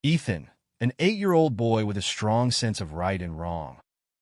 Ethan, an 8-year-old boy with a strong sense of right and wrong,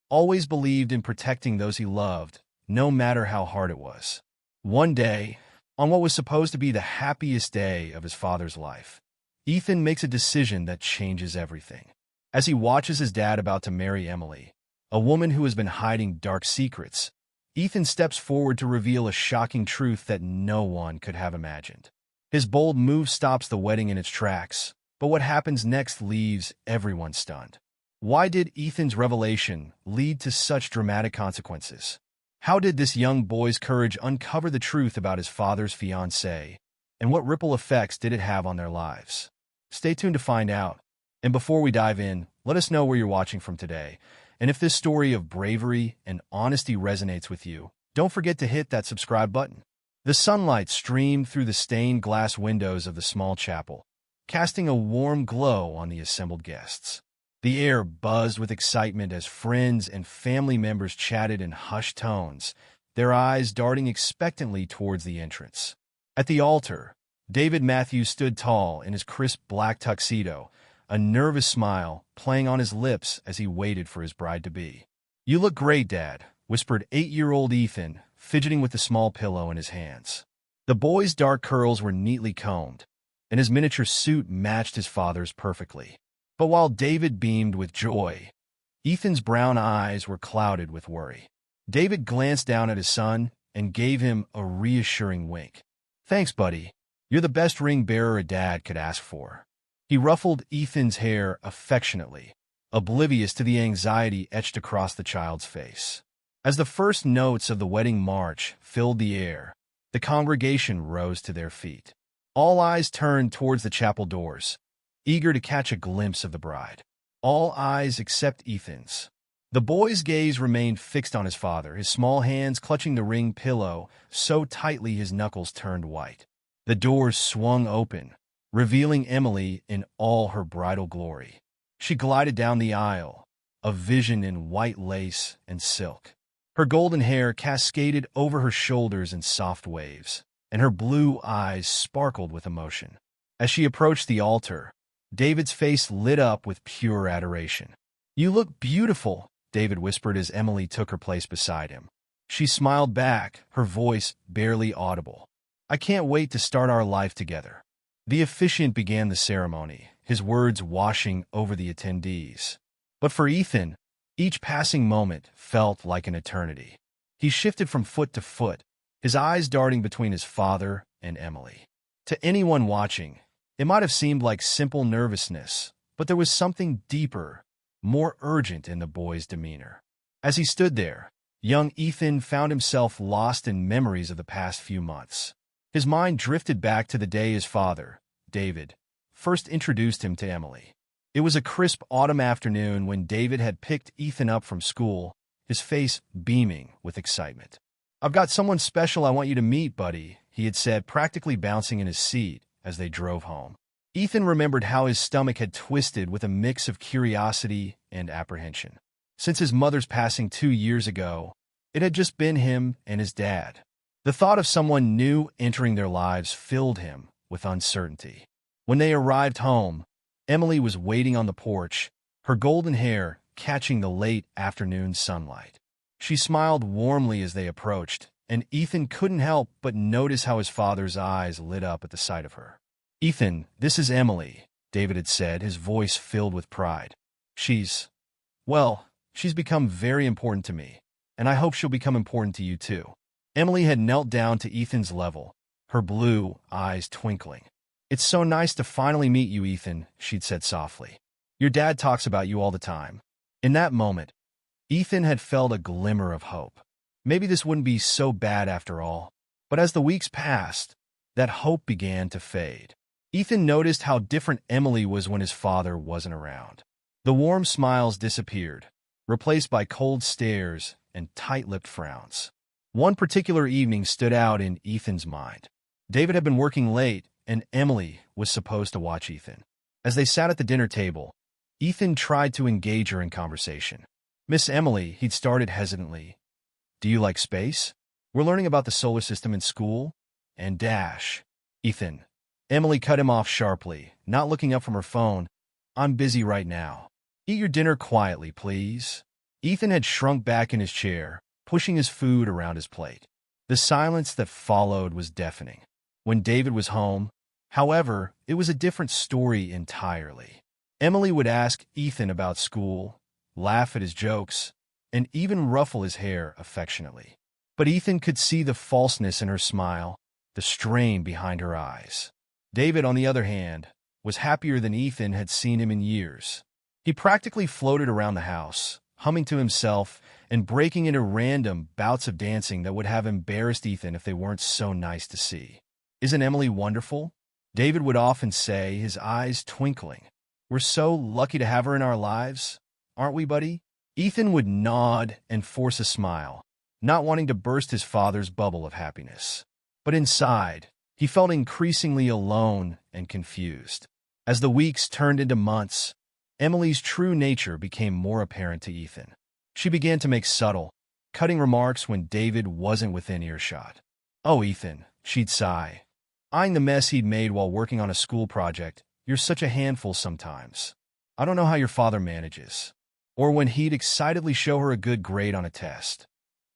always believed in protecting those he loved, no matter how hard it was. One day, on what was supposed to be the happiest day of his father's life, Ethan makes a decision that changes everything. As he watches his dad about to marry Emily, a woman who has been hiding dark secrets, Ethan steps forward to reveal a shocking truth that no one could have imagined. His bold move stops the wedding in its tracks, but what happens next leaves everyone stunned. Why did Ethan's revelation lead to such dramatic consequences? How did this young boy's courage uncover the truth about his father's fiancée, and what ripple effects did it have on their lives? Stay tuned to find out. And before we dive in, let us know where you're watching from today. And if this story of bravery and honesty resonates with you, don't forget to hit that subscribe button. The sunlight streamed through the stained glass windows of the small chapel, casting a warm glow on the assembled guests. The air buzzed with excitement as friends and family members chatted in hushed tones, their eyes darting expectantly towards the entrance. At the altar, David Matthews stood tall in his crisp black tuxedo, a nervous smile playing on his lips as he waited for his bride-to-be. "You look great, Dad," whispered 8-year-old Ethan, fidgeting with the small pillow in his hands. The boy's dark curls were neatly combed, and his miniature suit matched his father's perfectly. But while David beamed with joy, Ethan's brown eyes were clouded with worry. David glanced down at his son and gave him a reassuring wink. "Thanks, buddy. You're the best ring bearer a dad could ask for." He ruffled Ethan's hair affectionately, oblivious to the anxiety etched across the child's face. As the first notes of the wedding march filled the air, the congregation rose to their feet. All eyes turned towards the chapel doors, eager to catch a glimpse of the bride. All eyes except Ethan's. The boy's gaze remained fixed on his father, his small hands clutching the ring pillow so tightly his knuckles turned white. The doors swung open, revealing Emily in all her bridal glory. She glided down the aisle, a vision in white lace and silk. Her golden hair cascaded over her shoulders in soft waves, and her blue eyes sparkled with emotion. As she approached the altar, David's face lit up with pure adoration. "You look beautiful," David whispered as Emily took her place beside him. She smiled back, her voice barely audible. "I can't wait to start our life together." The officiant began the ceremony, his words washing over the attendees. But for Ethan, each passing moment felt like an eternity. He shifted from foot to foot, his eyes darting between his father and Emily. To anyone watching, it might have seemed like simple nervousness, but there was something deeper, more urgent in the boy's demeanor. As he stood there, young Ethan found himself lost in memories of the past few months. His mind drifted back to the day his father, David, first introduced him to Emily. It was a crisp autumn afternoon when David had picked Ethan up from school, his face beaming with excitement. "I've got someone special I want you to meet, buddy," he had said, practically bouncing in his seat as they drove home. Ethan remembered how his stomach had twisted with a mix of curiosity and apprehension. Since his mother's passing 2 years ago, it had just been him and his dad. The thought of someone new entering their lives filled him with uncertainty. When they arrived home, Emily was waiting on the porch, her golden hair catching the late afternoon sunlight. She smiled warmly as they approached, and Ethan couldn't help but notice how his father's eyes lit up at the sight of her. "Ethan, this is Emily," David had said, his voice filled with pride. She's become very important to me, and I hope she'll become important to you too." Emily had knelt down to Ethan's level, her blue eyes twinkling. "It's so nice to finally meet you, Ethan," she'd said softly. "Your dad talks about you all the time." In that moment, Ethan had felt a glimmer of hope. Maybe this wouldn't be so bad after all. But as the weeks passed, that hope began to fade. Ethan noticed how different Emily was when his father wasn't around. The warm smiles disappeared, replaced by cold stares and tight-lipped frowns. One particular evening stood out in Ethan's mind. David had been working late, and Emily was supposed to watch Ethan. As they sat at the dinner table, Ethan tried to engage her in conversation. "Miss Emily," he'd started hesitantly, "do you like space? We're learning about the solar system in school." And Ethan. Emily cut him off sharply, not looking up from her phone. I'm busy right now. Eat your dinner quietly, please. Ethan had shrunk back in his chair, pushing his food around his plate. The silence that followed was deafening. When David was home, however, it was a different story entirely. Emily would ask Ethan about school, laugh at his jokes, and even ruffle his hair affectionately. But Ethan could see the falseness in her smile, the strain behind her eyes. David, on the other hand, was happier than Ethan had seen him in years. He practically floated around the house, humming to himself and breaking into random bouts of dancing that would have embarrassed Ethan if they weren't so nice to see. "Isn't Emily wonderful?" David would often say, his eyes twinkling. "We're so lucky to have her in our lives, aren't we, buddy?" Ethan would nod and force a smile, not wanting to burst his father's bubble of happiness. But inside, he felt increasingly alone and confused. As the weeks turned into months, Emily's true nature became more apparent to Ethan. She began to make subtle, cutting remarks when David wasn't within earshot. "Oh, Ethan," she'd sigh, eyeing the mess he'd made while working on a school project, "you're such a handful sometimes. I don't know how your father manages." Or when he'd excitedly show her a good grade on a test.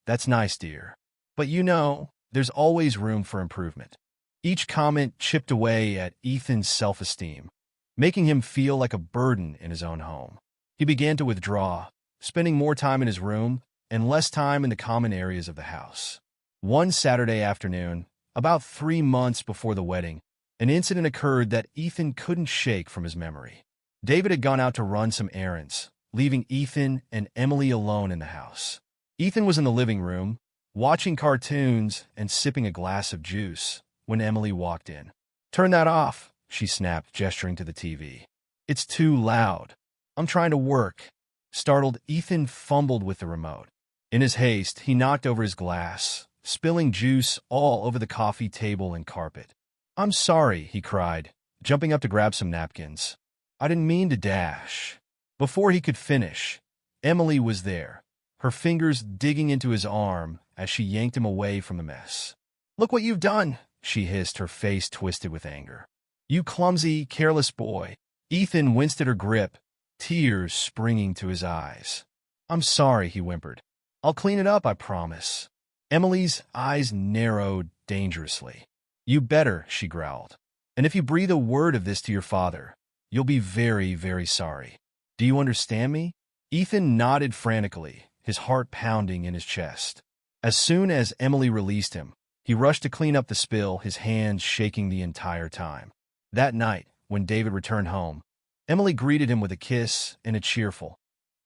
"That's nice, dear. But you know, there's always room for improvement." Each comment chipped away at Ethan's self-esteem, making him feel like a burden in his own home. He began to withdraw, spending more time in his room and less time in the common areas of the house. One Saturday afternoon, about 3 months before the wedding, an incident occurred that Ethan couldn't shake from his memory. David had gone out to run some errands, leaving Ethan and Emily alone in the house. Ethan was in the living room, watching cartoons and sipping a glass of juice, when Emily walked in. "Turn that off," she snapped, gesturing to the TV. "It's too loud. I'm trying to work." Startled, Ethan fumbled with the remote. In his haste, he knocked over his glass, spilling juice all over the coffee table and carpet. "I'm sorry," he cried, jumping up to grab some napkins. "I didn't mean to dash." Before he could finish, Emily was there, her fingers digging into his arm as she yanked him away from the mess. "Look what you've done," she hissed, her face twisted with anger. "You clumsy, careless boy." Ethan winced at her grip, tears springing to his eyes. "I'm sorry," he whimpered. "I'll clean it up, I promise." Emily's eyes narrowed dangerously. "You better," she growled. "And if you breathe a word of this to your father, you'll be very, very sorry. Do you understand me?" Ethan nodded frantically, his heart pounding in his chest. As soon as Emily released him, he rushed to clean up the spill, his hands shaking the entire time. That night, when David returned home, Emily greeted him with a kiss and a cheerful,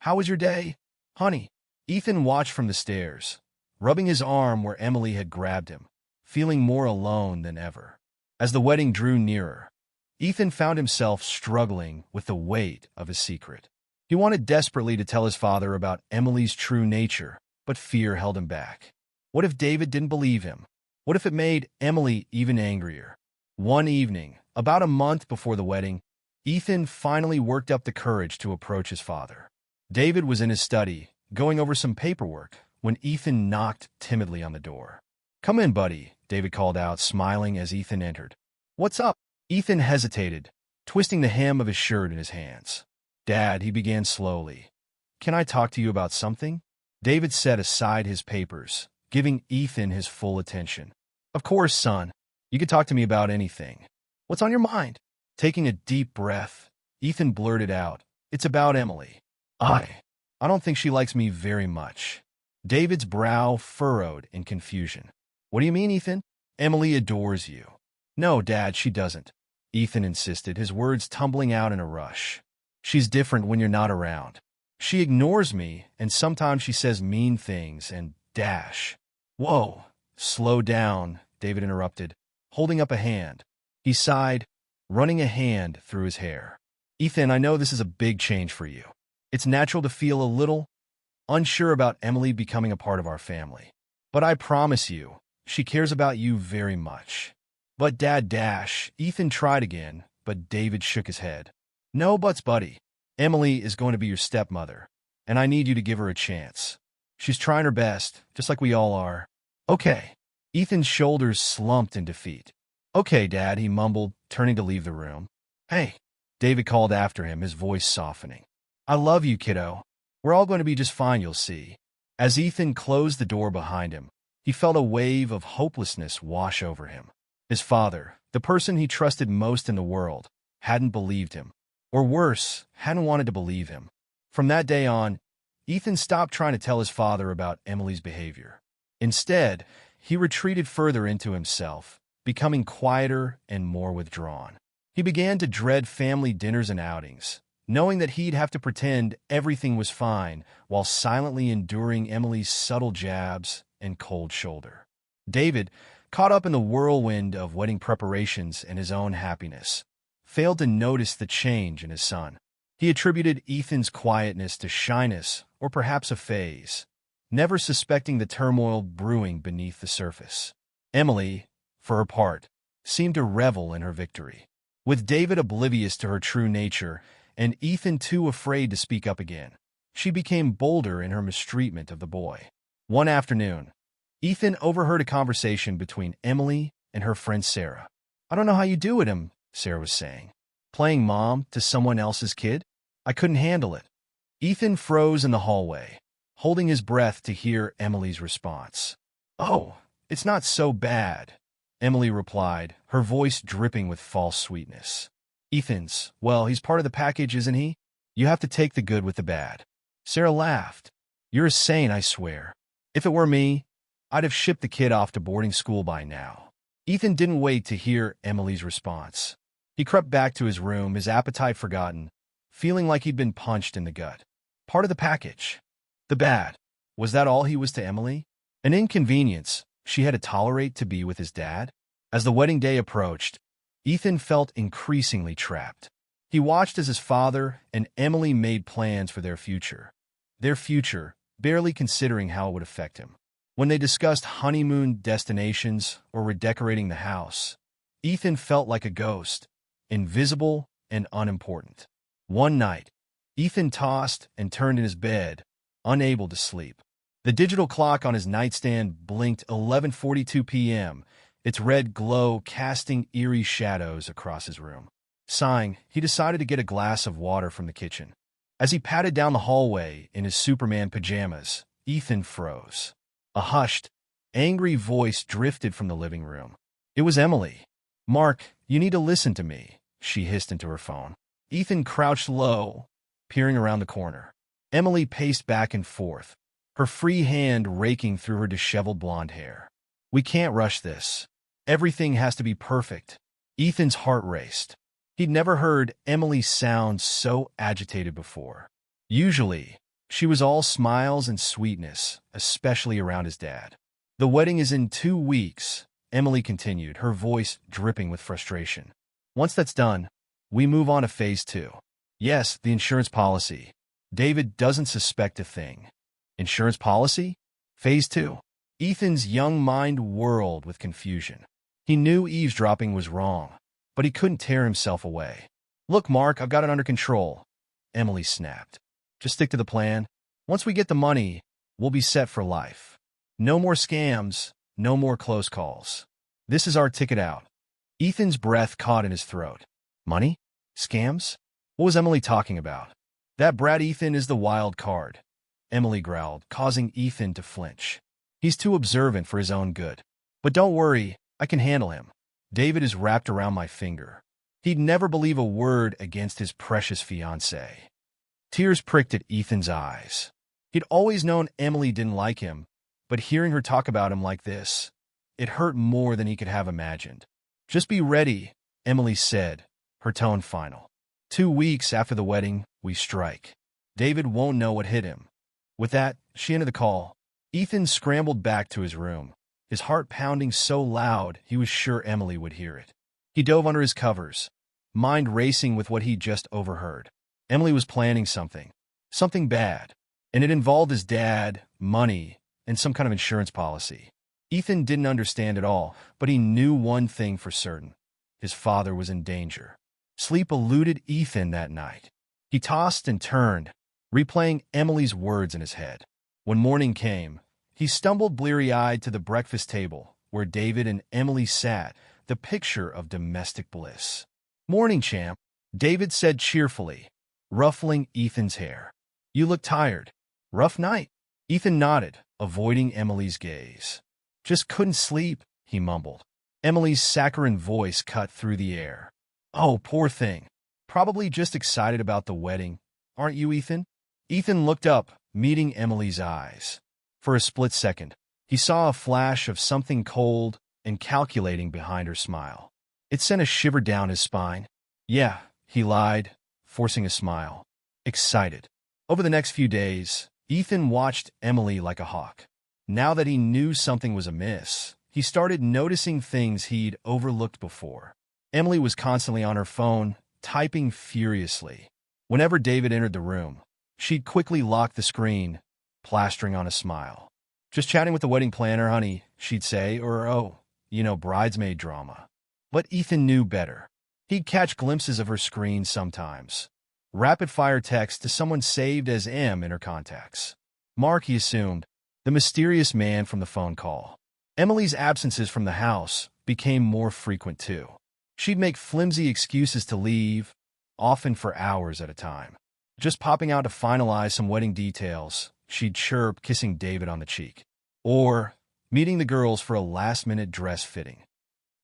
"How was your day, honey?" Ethan watched from the stairs, rubbing his arm where Emily had grabbed him, feeling more alone than ever. As the wedding drew nearer, Ethan found himself struggling with the weight of his secret. He wanted desperately to tell his father about Emily's true nature, but fear held him back. What if David didn't believe him? What if it made Emily even angrier? One evening, about a month before the wedding, Ethan finally worked up the courage to approach his father. David was in his study, going over some paperwork, when Ethan knocked timidly on the door. "Come in, buddy," David called out, smiling as Ethan entered. "What's up?" Ethan hesitated, twisting the hem of his shirt in his hands. "Dad," he began slowly, "can I talk to you about something?" David set aside his papers, giving Ethan his full attention. "Of course, son. You can talk to me about anything. What's on your mind?" Taking a deep breath, Ethan blurted out, "It's about Emily. I don't think she likes me very much." David's brow furrowed in confusion. "What do you mean, Ethan?" "Emily adores you." "No, Dad, she doesn't," Ethan insisted, his words tumbling out in a rush. "She's different when you're not around. She ignores me, and sometimes she says mean things and dash." "Whoa, slow down," David interrupted, holding up a hand. He sighed, running a hand through his hair. "Ethan, I know this is a big change for you. It's natural to feel a little unsure about Emily becoming a part of our family. But I promise you, she cares about you very much." "But Dad dash," Ethan tried again, but David shook his head. "No buts, buddy. Emily is going to be your stepmother, and I need you to give her a chance. She's trying her best, just like we all are." "Okay." Ethan's shoulders slumped in defeat. "Okay, Dad," he mumbled, turning to leave the room. "Hey, David called after him, his voice softening. I love you, kiddo. We're all going to be just fine, you'll see. As Ethan closed the door behind him, he felt a wave of hopelessness wash over him. His father, the person he trusted most in the world, hadn't believed him. Or worse, hadn't wanted to believe him. From that day on, Ethan stopped trying to tell his father about Emily's behavior. Instead, he retreated further into himself, becoming quieter and more withdrawn. He began to dread family dinners and outings, knowing that he'd have to pretend everything was fine while silently enduring Emily's subtle jabs and cold shoulder. David, caught up in the whirlwind of wedding preparations and his own happiness, failed to notice the change in his son. He attributed Ethan's quietness to shyness or perhaps a phase, never suspecting the turmoil brewing beneath the surface. Emily, for her part, seemed to revel in her victory. With David oblivious to her true nature and Ethan too afraid to speak up again, she became bolder in her mistreatment of the boy. One afternoon, Ethan overheard a conversation between Emily and her friend Sarah. I don't know how you do it, Sarah was saying. Playing mom to someone else's kid? I couldn't handle it. Ethan froze in the hallway, holding his breath to hear Emily's response. Oh, it's not so bad, Emily replied, her voice dripping with false sweetness. Well, he's part of the package, isn't he? You have to take the good with the bad. Sarah laughed. You're a saint, I swear. If it were me, I'd have shipped the kid off to boarding school by now. Ethan didn't wait to hear Emily's response. He crept back to his room, his appetite forgotten, feeling like he'd been punched in the gut. Part of the package. The bad. Was that all he was to Emily? An inconvenience she had to tolerate to be with his dad? As the wedding day approached, Ethan felt increasingly trapped. He watched as his father and Emily made plans for their future. Their future, barely considering how it would affect him. When they discussed honeymoon destinations or redecorating the house, Ethan felt like a ghost, invisible and unimportant. One night, Ethan tossed and turned in his bed, unable to sleep. The digital clock on his nightstand blinked 11:42 p.m., its red glow casting eerie shadows across his room. Sighing, he decided to get a glass of water from the kitchen. As he padded down the hallway in his Superman pajamas, Ethan froze. A hushed, angry voice drifted from the living room. It was Emily. Mark, you need to listen to me, she hissed into her phone. Ethan crouched low, peering around the corner. Emily paced back and forth, her free hand raking through her disheveled blonde hair. We can't rush this. Everything has to be perfect. Ethan's heart raced. He'd never heard Emily sound so agitated before. Usually, she was all smiles and sweetness, especially around his dad. The wedding is in 2 weeks, Emily continued, her voice dripping with frustration. Once that's done, we move on to phase 2. Yes, the insurance policy. David doesn't suspect a thing. Insurance policy? Phase 2. Ethan's young mind whirled with confusion. He knew eavesdropping was wrong, but he couldn't tear himself away. Look, Mark, I've got it under control, Emily snapped. Just stick to the plan. Once we get the money, we'll be set for life. No more scams, no more close calls. This is our ticket out. Ethan's breath caught in his throat. Money? Scams? What was Emily talking about? That brat Ethan is the wild card, Emily growled, causing Ethan to flinch. He's too observant for his own good. But don't worry, I can handle him. David is wrapped around my finger. He'd never believe a word against his precious fiancée. Tears pricked at Ethan's eyes. He'd always known Emily didn't like him, but hearing her talk about him like this, it hurt more than he could have imagined. Just be ready, Emily said, her tone final. 2 weeks after the wedding, we strike. David won't know what hit him. With that, she ended the call. Ethan scrambled back to his room, his heart pounding so loud he was sure Emily would hear it. He dove under his covers, mind racing with what he'd just overheard. Emily was planning something bad, and it involved his dad, money, and some kind of insurance policy. Ethan didn't understand it all, but he knew one thing for certain. His father was in danger. Sleep eluded Ethan that night. He tossed and turned, replaying Emily's words in his head. When morning came, he stumbled bleary-eyed to the breakfast table where David and Emily sat, the picture of domestic bliss. Morning, champ, David said cheerfully, ruffling Ethan's hair. "You look tired. Rough night?" Ethan nodded, avoiding Emily's gaze. "Just couldn't sleep," he mumbled. Emily's saccharine voice cut through the air. "Oh, poor thing. Probably just excited about the wedding. Aren't you, Ethan?" Ethan looked up, meeting Emily's eyes. For a split second, he saw a flash of something cold and calculating behind her smile. It sent a shiver down his spine. "Yeah," he lied, forcing a smile. "Excited." Over the next few days, Ethan watched Emily like a hawk. Now that he knew something was amiss, he started noticing things he'd overlooked before. Emily was constantly on her phone, typing furiously. Whenever David entered the room, she'd quickly lock the screen, plastering on a smile. "Just chatting with the wedding planner, honey," she'd say, or, "Oh, bridesmaid drama." But Ethan knew better. He'd catch glimpses of her screen sometimes. Rapid-fire text to someone saved as M in her contacts. Mark, he assumed, the mysterious man from the phone call. Emily's absences from the house became more frequent, too. She'd make flimsy excuses to leave, often for hours at a time. Just popping out to finalize some wedding details, she'd chirp, kissing David on the cheek. Or meeting the girls for a last-minute dress fitting.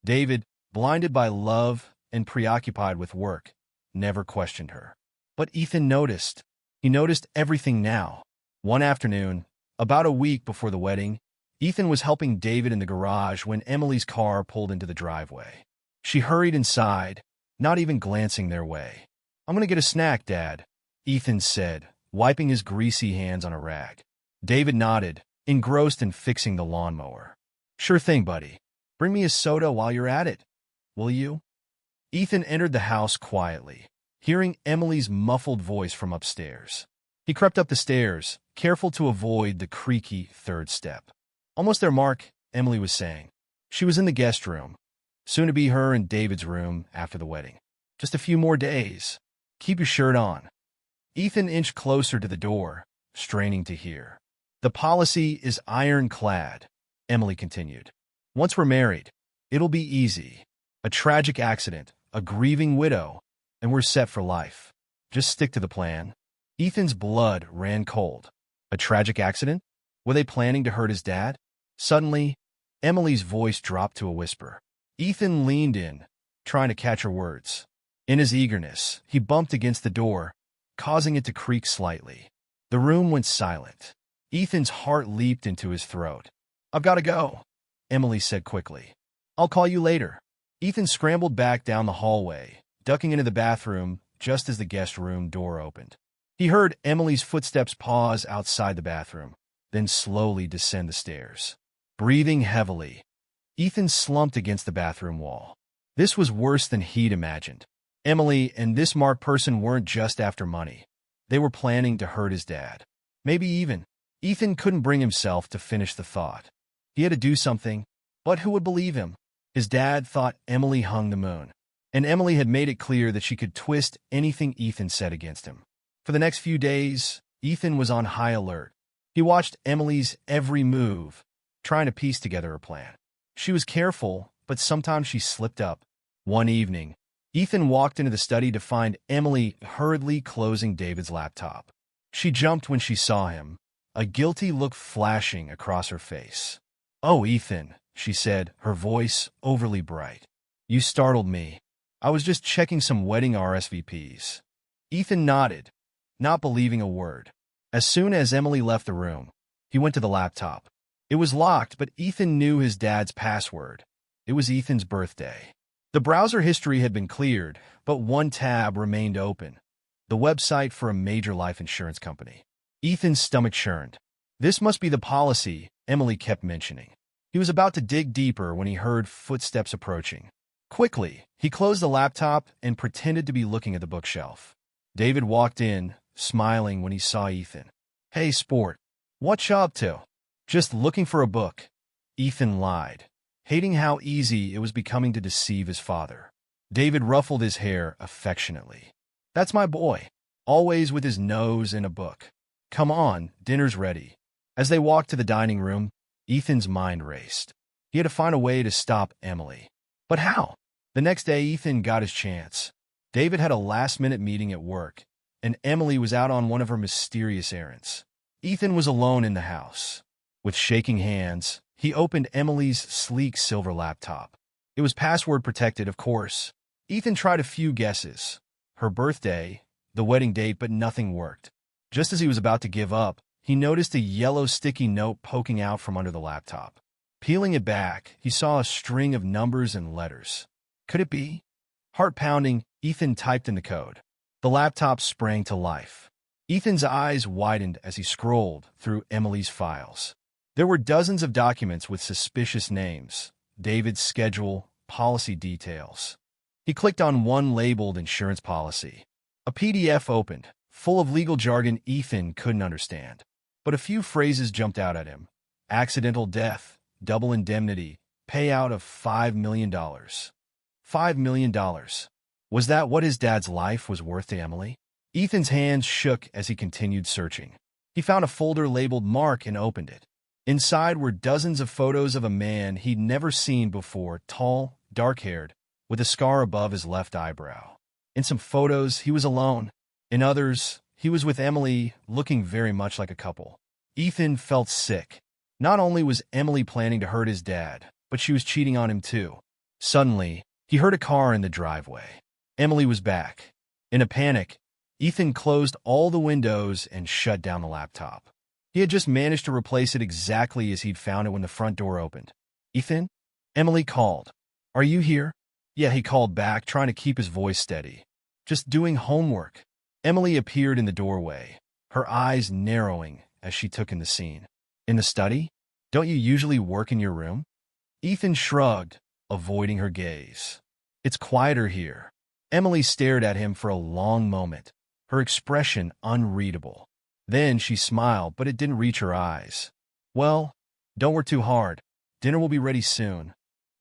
David, blinded by love and preoccupied with work, never questioned her. But Ethan noticed. He noticed everything now. One afternoon, about a week before the wedding, Ethan was helping David in the garage when Emily's car pulled into the driveway. She hurried inside, not even glancing their way. "I'm going to get a snack, Dad," Ethan said, wiping his greasy hands on a rag. David nodded, engrossed in fixing the lawnmower. "Sure thing, buddy. Bring me a soda while you're at it, will you?" Ethan entered the house quietly, hearing Emily's muffled voice from upstairs. He crept up the stairs, careful to avoid the creaky third step. "Almost there, Mark," Emily was saying. She was in the guest room. Soon to be her and David's room after the wedding. "Just a few more days. Keep your shirt on." Ethan inched closer to the door, straining to hear. "The policy is ironclad," Emily continued. "Once we're married, it'll be easy. A tragic accident, a grieving widow, and we're set for life. Just stick to the plan." Ethan's blood ran cold. A tragic accident? Were they planning to hurt his dad? Suddenly, Emily's voice dropped to a whisper. Ethan leaned in, trying to catch her words. In his eagerness, he bumped against the door, causing it to creak slightly. The room went silent. Ethan's heart leaped into his throat. "I've got to go," Emily said quickly. "I'll call you later." Ethan scrambled back down the hallway, ducking into the bathroom just as the guest room door opened. He heard Emily's footsteps pause outside the bathroom, then slowly descend the stairs. Breathing heavily, Ethan slumped against the bathroom wall. This was worse than he'd imagined. Emily and this Mark person weren't just after money. They were planning to hurt his dad. Maybe even. Ethan couldn't bring himself to finish the thought. He had to do something, but who would believe him? His dad thought Emily hung the moon, and Emily had made it clear that she could twist anything Ethan said against him. For the next few days, Ethan was on high alert. He watched Emily's every move, trying to piece together her plan. She was careful, but sometimes she slipped up. One evening, Ethan walked into the study to find Emily hurriedly closing David's laptop. She jumped when she saw him, a guilty look flashing across her face. "Oh, Ethan," she said, her voice overly bright. "You startled me. I was just checking some wedding RSVPs." Ethan nodded, not believing a word. As soon as Emily left the room, he went to the laptop. It was locked, but Ethan knew his dad's password. It was Ethan's birthday. The browser history had been cleared, but one tab remained open. The website for a major life insurance company. Ethan's stomach churned. This must be the policy Emily kept mentioning. He was about to dig deeper when he heard footsteps approaching. Quickly, he closed the laptop and pretended to be looking at the bookshelf. David walked in, smiling when he saw Ethan. "Hey, sport. What you up to?" "Just looking for a book," Ethan lied, hating how easy it was becoming to deceive his father. David ruffled his hair affectionately. "That's my boy, always with his nose in a book. Come on, dinner's ready." As they walked to the dining room, Ethan's mind raced. He had to find a way to stop Emily. But how? The next day, Ethan got his chance. David had a last-minute meeting at work, and Emily was out on one of her mysterious errands. Ethan was alone in the house. With shaking hands, he opened Emily's sleek silver laptop. It was password protected, of course. Ethan tried a few guesses. Her birthday, the wedding date, but nothing worked. Just as he was about to give up, he noticed a yellow sticky note poking out from under the laptop. Peeling it back, he saw a string of numbers and letters. Could it be? Heart pounding, Ethan typed in the code. The laptop sprang to life. Ethan's eyes widened as he scrolled through Emily's files. There were dozens of documents with suspicious names, David's schedule, policy details. He clicked on one labeled insurance policy. A PDF opened, full of legal jargon Ethan couldn't understand. But a few phrases jumped out at him. Accidental death, double indemnity, payout of $5 million. $5 million. Was that what his dad's life was worth to Emily? Ethan's hands shook as he continued searching. He found a folder labeled Mark and opened it. Inside were dozens of photos of a man he'd never seen before, tall, dark-haired, with a scar above his left eyebrow. In some photos, he was alone. In others, he was with Emily, looking very much like a couple. Ethan felt sick. Not only was Emily planning to hurt his dad, but she was cheating on him too. Suddenly, he heard a car in the driveway. Emily was back. In a panic, Ethan closed all the windows and shut down the laptop. He had just managed to replace it exactly as he'd found it when the front door opened. "Ethan?" Emily called. "Are you here?" "Yeah," he called back, trying to keep his voice steady. "Just doing homework." Emily appeared in the doorway, her eyes narrowing as she took in the scene. "In the study? Don't you usually work in your room?" Ethan shrugged, avoiding her gaze. "It's quieter here." Emily stared at him for a long moment, her expression unreadable. Then she smiled, but it didn't reach her eyes. "Well, don't work too hard. Dinner will be ready soon."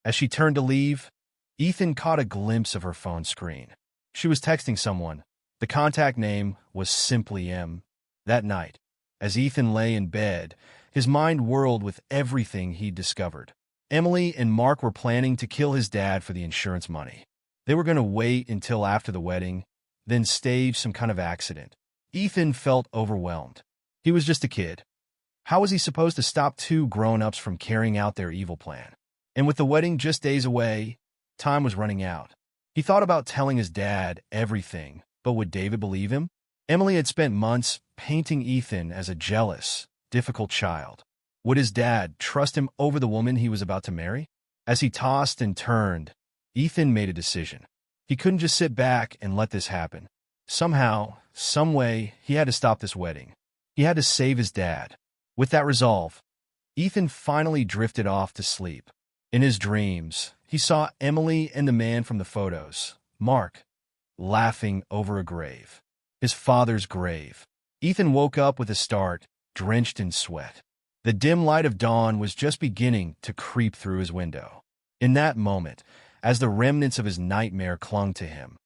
As she turned to leave, Ethan caught a glimpse of her phone screen. She was texting someone. The contact name was simply M. That night, as Ethan lay in bed, his mind whirled with everything he'd discovered. Emily and Mark were planning to kill his dad for the insurance money. They were going to wait until after the wedding, then stage some kind of accident. Ethan felt overwhelmed. He was just a kid. How was he supposed to stop two grown-ups from carrying out their evil plan? And with the wedding just days away, time was running out. He thought about telling his dad everything, but would David believe him? Emily had spent months painting Ethan as a jealous, difficult child. Would his dad trust him over the woman he was about to marry? As he tossed and turned, Ethan made a decision. He couldn't just sit back and let this happen. Somehow, some way, he had to stop this wedding. He had to save his dad. With that resolve, Ethan finally drifted off to sleep. In his dreams, he saw Emily and the man from the photos, Mark, laughing over a grave. His father's grave. Ethan woke up with a start, drenched in sweat. The dim light of dawn was just beginning to creep through his window. In that moment, as the remnants of his nightmare clung to him,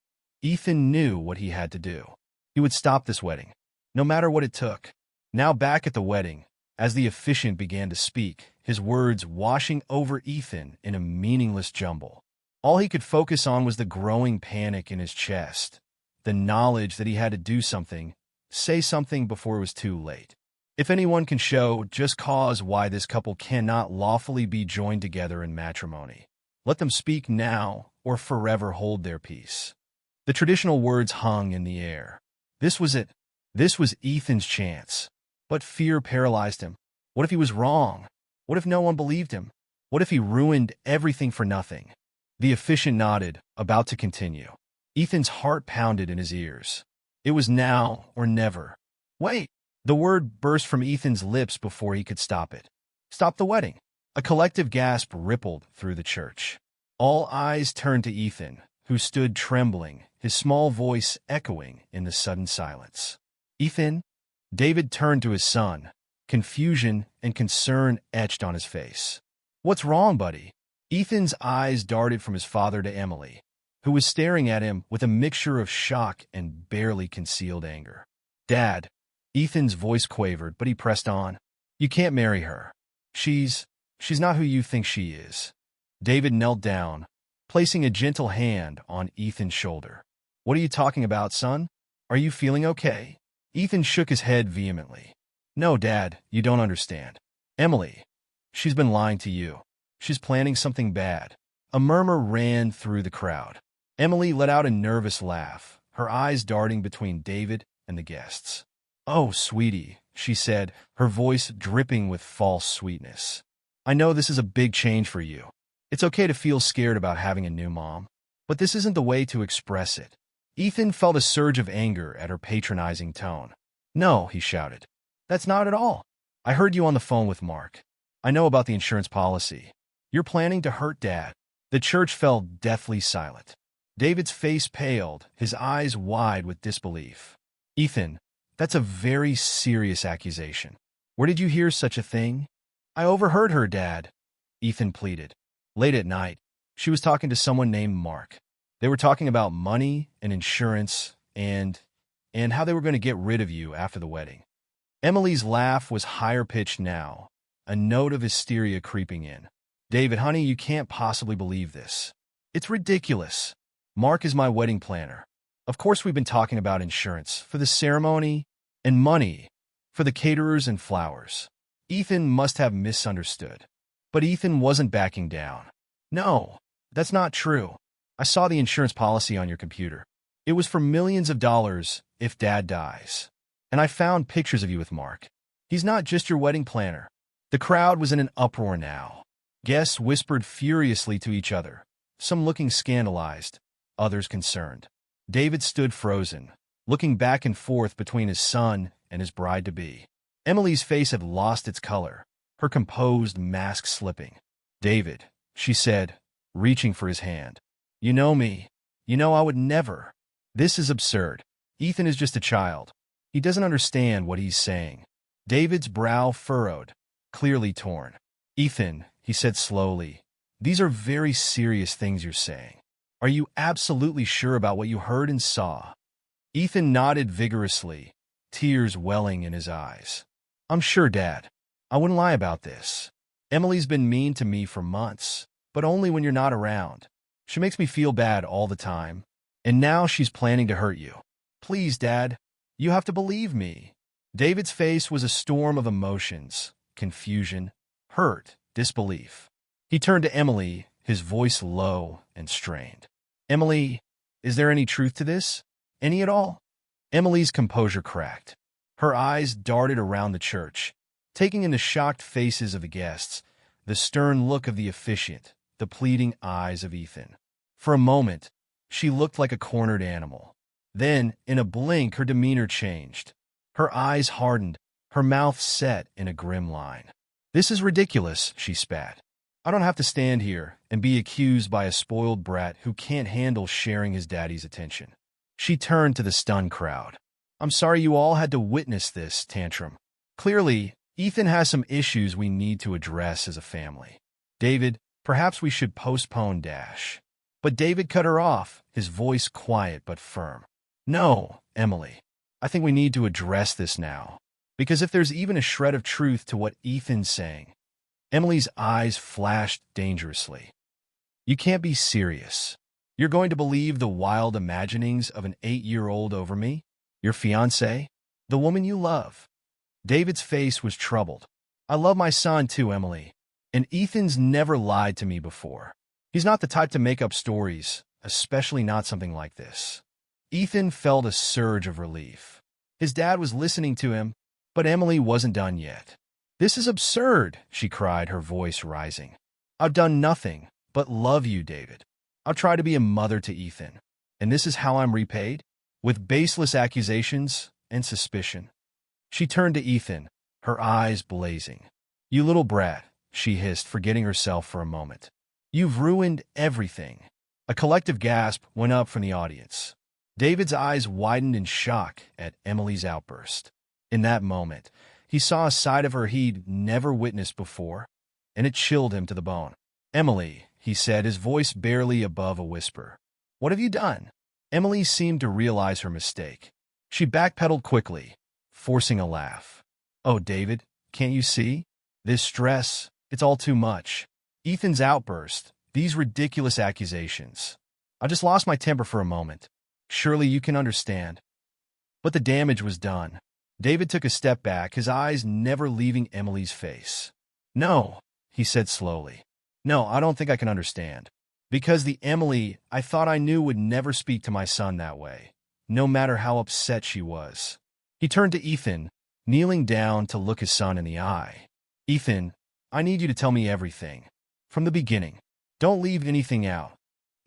Ethan knew what he had to do. He would stop this wedding, no matter what it took. Now back at the wedding, as the officiant began to speak, his words washing over Ethan in a meaningless jumble. All he could focus on was the growing panic in his chest, the knowledge that he had to do something, say something before it was too late. If anyone can show just cause why this couple cannot lawfully be joined together in matrimony, let them speak now or forever hold their peace. The traditional words hung in the air. This was it. This was Ethan's chance. But fear paralyzed him. What if he was wrong? What if no one believed him? What if he ruined everything for nothing? The officiant nodded, about to continue. Ethan's heart pounded in his ears. It was now or never. Wait! The word burst from Ethan's lips before he could stop it. Stop the wedding. A collective gasp rippled through the church. All eyes turned to Ethan, who stood trembling, his small voice echoing in the sudden silence. "Ethan?" David turned to his son, confusion and concern etched on his face. "What's wrong, buddy?" Ethan's eyes darted from his father to Emily, who was staring at him with a mixture of shock and barely concealed anger. "Dad," Ethan's voice quavered, but he pressed on. "You can't marry her. She's not who you think she is." David knelt down, placing a gentle hand on Ethan's shoulder. What are you talking about, son? Are you feeling okay? Ethan shook his head vehemently. No, Dad, you don't understand. Emily, she's been lying to you. She's planning something bad. A murmur ran through the crowd. Emily let out a nervous laugh, her eyes darting between David and the guests. Oh, sweetie, she said, her voice dripping with false sweetness. I know this is a big change for you. It's okay to feel scared about having a new mom, but this isn't the way to express it. Ethan felt a surge of anger at her patronizing tone. No, he shouted. That's not at all. I heard you on the phone with Mark. I know about the insurance policy. You're planning to hurt Dad. The church fell deathly silent. David's face paled, his eyes wide with disbelief. Ethan, that's a very serious accusation. Where did you hear such a thing? I overheard her, Dad, Ethan pleaded. Late at night, she was talking to someone named Mark. They were talking about money and insurance and how they were going to get rid of you after the wedding. Emily's laugh was higher-pitched now, a note of hysteria creeping in. David, honey, you can't possibly believe this. It's ridiculous. Mark is my wedding planner. Of course we've been talking about insurance for the ceremony and money for the caterers and flowers. Ethan must have misunderstood. But Ethan wasn't backing down. No, that's not true. I saw the insurance policy on your computer. It was for millions of dollars if Dad dies. And I found pictures of you with Mark. He's not just your wedding planner. The crowd was in an uproar now. Guests whispered furiously to each other, some looking scandalized, others concerned. David stood frozen, looking back and forth between his son and his bride-to-be. Emily's face had lost its color, her composed mask slipping. David, she said, reaching for his hand. You know me. You know I would never. This is absurd. Ethan is just a child. He doesn't understand what he's saying. David's brow furrowed, clearly torn. Ethan, he said slowly, these are very serious things you're saying. Are you absolutely sure about what you heard and saw? Ethan nodded vigorously, tears welling in his eyes. I'm sure, Dad. I wouldn't lie about this. Emily's been mean to me for months, but only when you're not around. She makes me feel bad all the time, and now she's planning to hurt you. Please, Dad, you have to believe me. David's face was a storm of emotions, confusion, hurt, disbelief. He turned to Emily, his voice low and strained. Emily, is there any truth to this? Any at all? Emily's composure cracked. Her eyes darted around the church, taking in the shocked faces of the guests, the stern look of the officiant, the pleading eyes of Ethan. For a moment, she looked like a cornered animal. Then, in a blink, her demeanor changed. Her eyes hardened, her mouth set in a grim line. This is ridiculous, she spat. I don't have to stand here and be accused by a spoiled brat who can't handle sharing his daddy's attention. She turned to the stunned crowd. I'm sorry you all had to witness this tantrum. Clearly, Ethan has some issues we need to address as a family. David, perhaps we should postpone Dash. But David cut her off, his voice quiet but firm. No, Emily. I think we need to address this now. Because if there's even a shred of truth to what Ethan's saying, Emily's eyes flashed dangerously. You can't be serious. You're going to believe the wild imaginings of an 8-year-old over me? Your fiancée? The woman you love? David's face was troubled. I love my son too, Emily. And Ethan's never lied to me before. He's not the type to make up stories, especially not something like this. Ethan felt a surge of relief. His dad was listening to him, but Emily wasn't done yet. This is absurd, she cried, her voice rising. I've done nothing but love you, David. I'll try to be a mother to Ethan. And this is how I'm repaid? With baseless accusations and suspicion. She turned to Ethan, her eyes blazing. You little brat, she hissed, forgetting herself for a moment. You've ruined everything. A collective gasp went up from the audience. David's eyes widened in shock at Emily's outburst. In that moment, he saw a side of her he'd never witnessed before, and it chilled him to the bone. Emily, he said, his voice barely above a whisper. What have you done? Emily seemed to realize her mistake. She backpedaled quickly, forcing a laugh. Oh, David, can't you see? This stress, it's all too much. Ethan's outburst, these ridiculous accusations. I just lost my temper for a moment. Surely you can understand. But the damage was done. David took a step back, his eyes never leaving Emily's face. No, he said slowly. No, I don't think I can understand. Because the Emily I thought I knew would never speak to my son that way, no matter how upset she was. He turned to Ethan, kneeling down to look his son in the eye. Ethan, I need you to tell me everything. From the beginning. Don't leave anything out.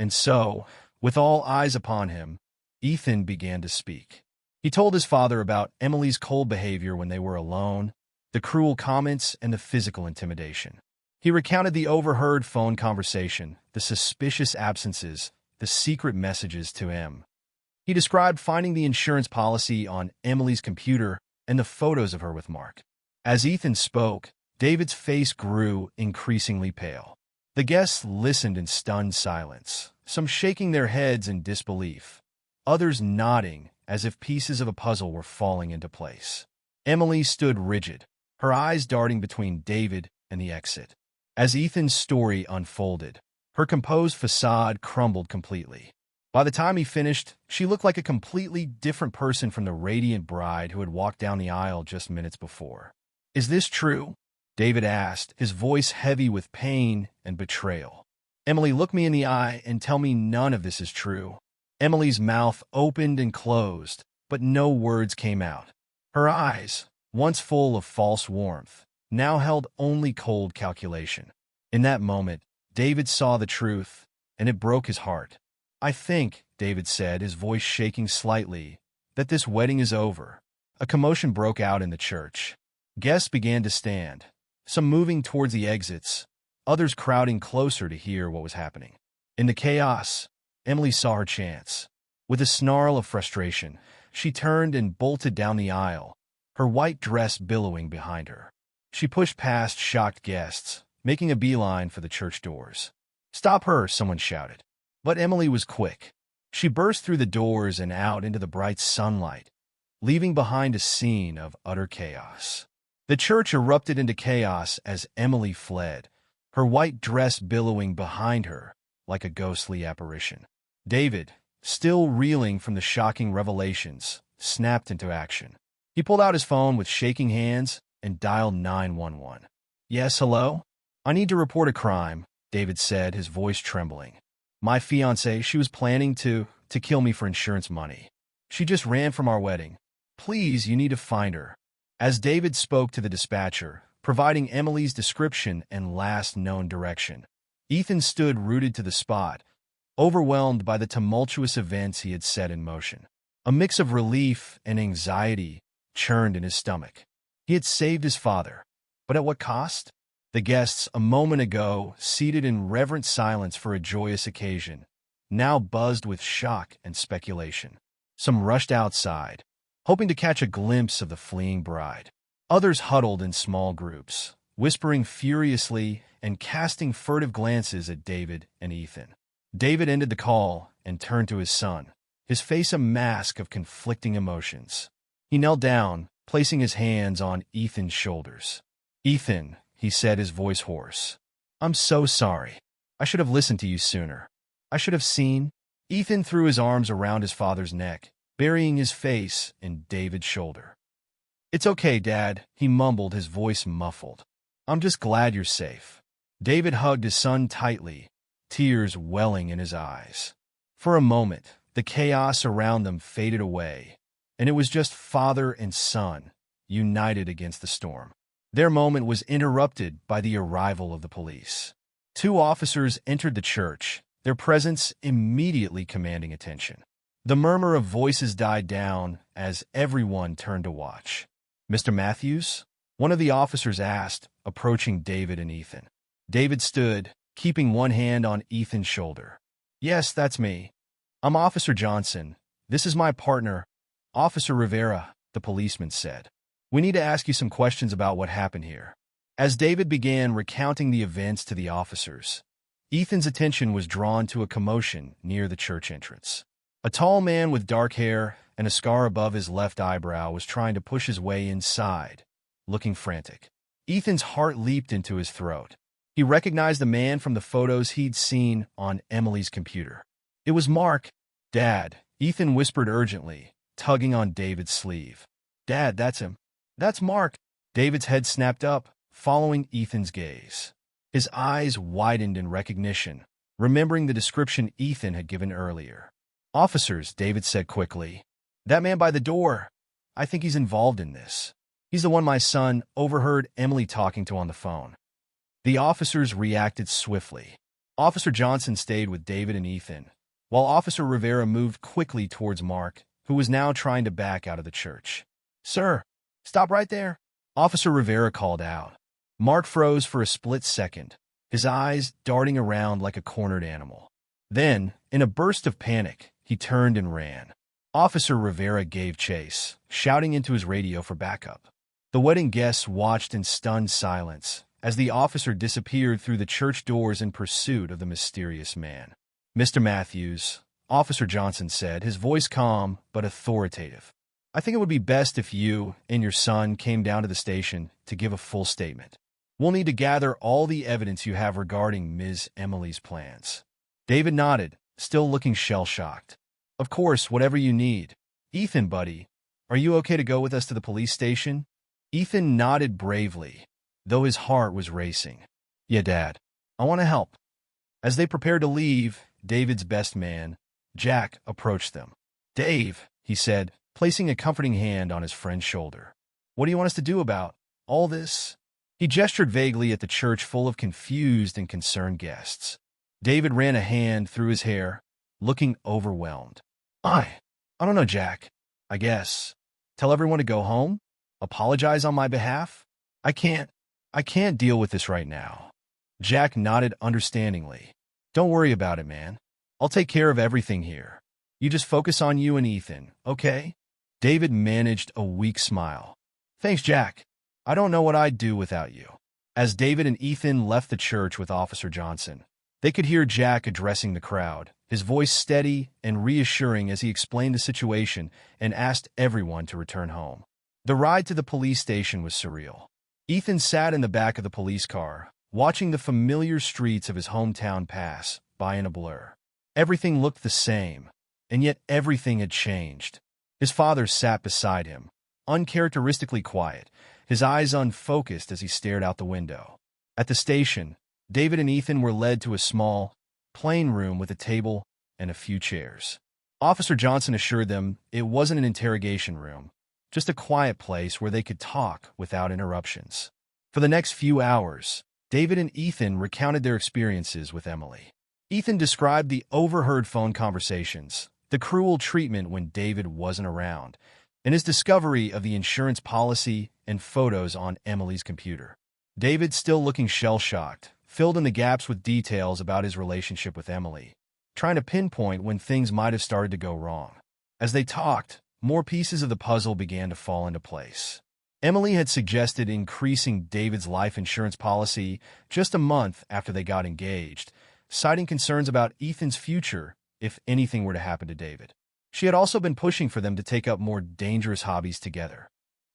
And so, with all eyes upon him, Ethan began to speak. He told his father about Emily's cold behavior when they were alone, the cruel comments, and the physical intimidation. He recounted the overheard phone conversation, the suspicious absences, the secret messages to him. He described finding the insurance policy on Emily's computer and the photos of her with Mark. As Ethan spoke, David's face grew increasingly pale. The guests listened in stunned silence, some shaking their heads in disbelief, others nodding as if pieces of a puzzle were falling into place. Emily stood rigid, her eyes darting between David and the exit. As Ethan's story unfolded, her composed facade crumbled completely. By the time he finished, she looked like a completely different person from the radiant bride who had walked down the aisle just minutes before. "Is this true?" David asked, his voice heavy with pain and betrayal. "Emily, look me in the eye and tell me none of this is true." Emily's mouth opened and closed, but no words came out. Her eyes, once full of false warmth, now held only cold calculation. In that moment, David saw the truth, and it broke his heart. "I think," David said, his voice shaking slightly, "that this wedding is over." A commotion broke out in the church. Guests began to stand, some moving towards the exits, others crowding closer to hear what was happening. In the chaos, Emily saw her chance. With a snarl of frustration, she turned and bolted down the aisle, her white dress billowing behind her. She pushed past shocked guests, making a beeline for the church doors. "Stop her!" someone shouted. But Emily was quick. She burst through the doors and out into the bright sunlight, leaving behind a scene of utter chaos. The church erupted into chaos as Emily fled, her white dress billowing behind her like a ghostly apparition. David, still reeling from the shocking revelations, snapped into action. He pulled out his phone with shaking hands and dialed 911. "Yes, hello? I need to report a crime," David said, his voice trembling. "My fiancée, she was planning to kill me for insurance money. She just ran from our wedding. Please, you need to find her." As David spoke to the dispatcher, providing Emily's description and last known direction, Ethan stood rooted to the spot, overwhelmed by the tumultuous events he had set in motion. A mix of relief and anxiety churned in his stomach. He had saved his father, but at what cost? The guests, a moment ago seated in reverent silence for a joyous occasion, now buzzed with shock and speculation. Some rushed outside, hoping to catch a glimpse of the fleeing bride. Others huddled in small groups, whispering furiously and casting furtive glances at David and Ethan. David ended the call and turned to his son, his face a mask of conflicting emotions. He knelt down, placing his hands on Ethan's shoulders. "Ethan," he said, his voice hoarse, "I'm so sorry. I should have listened to you sooner. I should have seen." Ethan threw his arms around his father's neck, burying his face in David's shoulder. "It's okay, Dad," he mumbled, his voice muffled. "I'm just glad you're safe." David hugged his son tightly, tears welling in his eyes. For a moment, the chaos around them faded away, and it was just father and son, united against the storm. Their moment was interrupted by the arrival of the police. 2 officers entered the church, their presence immediately commanding attention. The murmur of voices died down as everyone turned to watch. "Mr. Matthews?" one of the officers asked, approaching David and Ethan. David stood, keeping one hand on Ethan's shoulder. "Yes, that's me. I'm Officer Johnson. This is my partner, Officer Rivera," the policeman said. "We need to ask you some questions about what happened here." As David began recounting the events to the officers, Ethan's attention was drawn to a commotion near the church entrance. A tall man with dark hair and a scar above his left eyebrow was trying to push his way inside, looking frantic. Ethan's heart leaped into his throat. He recognized the man from the photos he'd seen on Emily's computer. It was Mark. "Dad," Ethan whispered urgently, tugging on David's sleeve. "Dad, that's him. That's Mark." David's head snapped up, following Ethan's gaze. His eyes widened in recognition, remembering the description Ethan had given earlier. "Officers," David said quickly. "That man by the door. I think he's involved in this. He's the one my son overheard Emily talking to on the phone." The officers reacted swiftly. Officer Johnson stayed with David and Ethan, while Officer Rivera moved quickly towards Mark, who was now trying to back out of the church. "Sir, stop right there," Officer Rivera called out. Mark froze for a split second, his eyes darting around like a cornered animal. Then, in a burst of panic, he turned and ran. Officer Rivera gave chase, shouting into his radio for backup. The wedding guests watched in stunned silence as the officer disappeared through the church doors in pursuit of the mysterious man. "Mr. Matthews," Officer Johnson said, his voice calm but authoritative, "I think it would be best if you and your son came down to the station to give a full statement. We'll need to gather all the evidence you have regarding Ms. Emily's plans." David nodded, still looking shell-shocked. "Of course, whatever you need. Ethan, buddy, are you okay to go with us to the police station?" Ethan nodded bravely, though his heart was racing. "Yeah, Dad. I want to help." As they prepared to leave, David's best man, Jack, approached them. "Dave," he said, placing a comforting hand on his friend's shoulder. "What do you want us to do about all this?" He gestured vaguely at the church full of confused and concerned guests. David ran a hand through his hair, looking overwhelmed. I don't know, Jack. I guess. Tell everyone to go home? Apologize on my behalf? I can't deal with this right now." Jack nodded understandingly. "Don't worry about it, man. I'll take care of everything here. You just focus on you and Ethan, okay?" David managed a weak smile. "Thanks, Jack. I don't know what I'd do without you." As David and Ethan left the church with Officer Johnson, they could hear Jack addressing the crowd, his voice steady and reassuring as he explained the situation and asked everyone to return home. The ride to the police station was surreal. Ethan sat in the back of the police car, watching the familiar streets of his hometown pass by in a blur. Everything looked the same, and yet everything had changed. His father sat beside him, uncharacteristically quiet, his eyes unfocused as he stared out the window. At the station, David and Ethan were led to a small, plain room with a table and a few chairs. Officer Johnson assured them it wasn't an interrogation room, just a quiet place where they could talk without interruptions. For the next few hours, David and Ethan recounted their experiences with Emily. Ethan described the overheard phone conversations, the cruel treatment when David wasn't around, and his discovery of the insurance policy and photos on Emily's computer. David, still looking shell-shocked, filled in the gaps with details about his relationship with Emily, trying to pinpoint when things might have started to go wrong. As they talked, more pieces of the puzzle began to fall into place. Emily had suggested increasing David's life insurance policy just a month after they got engaged, citing concerns about Ethan's future if anything were to happen to David. She had also been pushing for them to take up more dangerous hobbies together.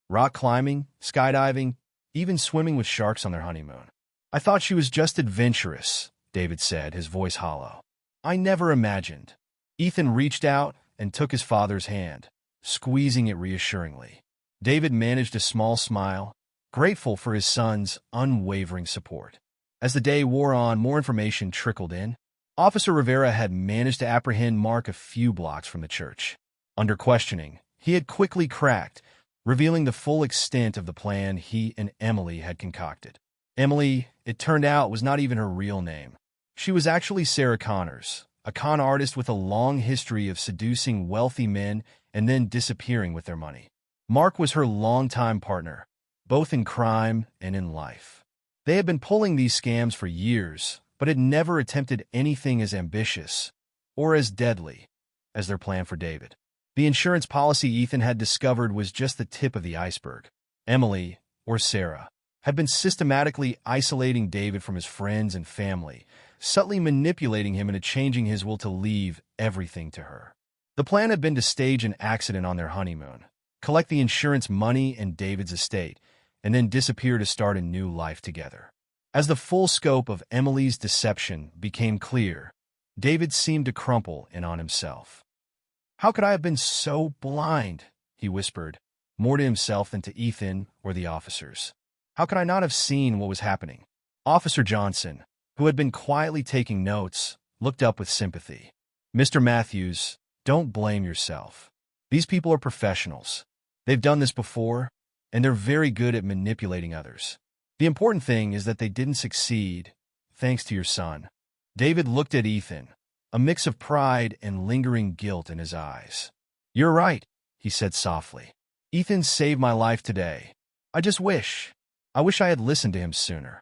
Rock climbing, skydiving, even swimming with sharks on their honeymoon. "I thought she was just adventurous," David said, his voice hollow. "I never imagined." Ethan reached out and took his father's hand, squeezing it reassuringly. David managed a small smile, grateful for his son's unwavering support. As the day wore on, more information trickled in. Officer Rivera had managed to apprehend Mark a few blocks from the church. Under questioning, he had quickly cracked, revealing the full extent of the plan he and Emily had concocted. Emily, it turned out, was not even her real name. She was actually Sarah Connors, a con artist with a long history of seducing wealthy men and then disappearing with their money. Mark was her longtime partner, both in crime and in life. They had been pulling these scams for years, but had never attempted anything as ambitious or as deadly as their plan for David. The insurance policy Ethan had discovered was just the tip of the iceberg. Emily, or Sarah, had been systematically isolating David from his friends and family, subtly manipulating him into changing his will to leave everything to her. The plan had been to stage an accident on their honeymoon, collect the insurance money and David's estate, and then disappear to start a new life together. As the full scope of Emily's deception became clear, David seemed to crumple in on himself. How could I have been so blind? He whispered, more to himself than to Ethan or the officers. How could I not have seen what was happening? Officer Johnson, who had been quietly taking notes, looked up with sympathy. Mr. Matthews, don't blame yourself. These people are professionals. They've done this before, and they're very good at manipulating others. The important thing is that they didn't succeed, thanks to your son. David looked at Ethan, a mix of pride and lingering guilt in his eyes. You're right, he said softly. Ethan saved my life today. I wish I had listened to him sooner.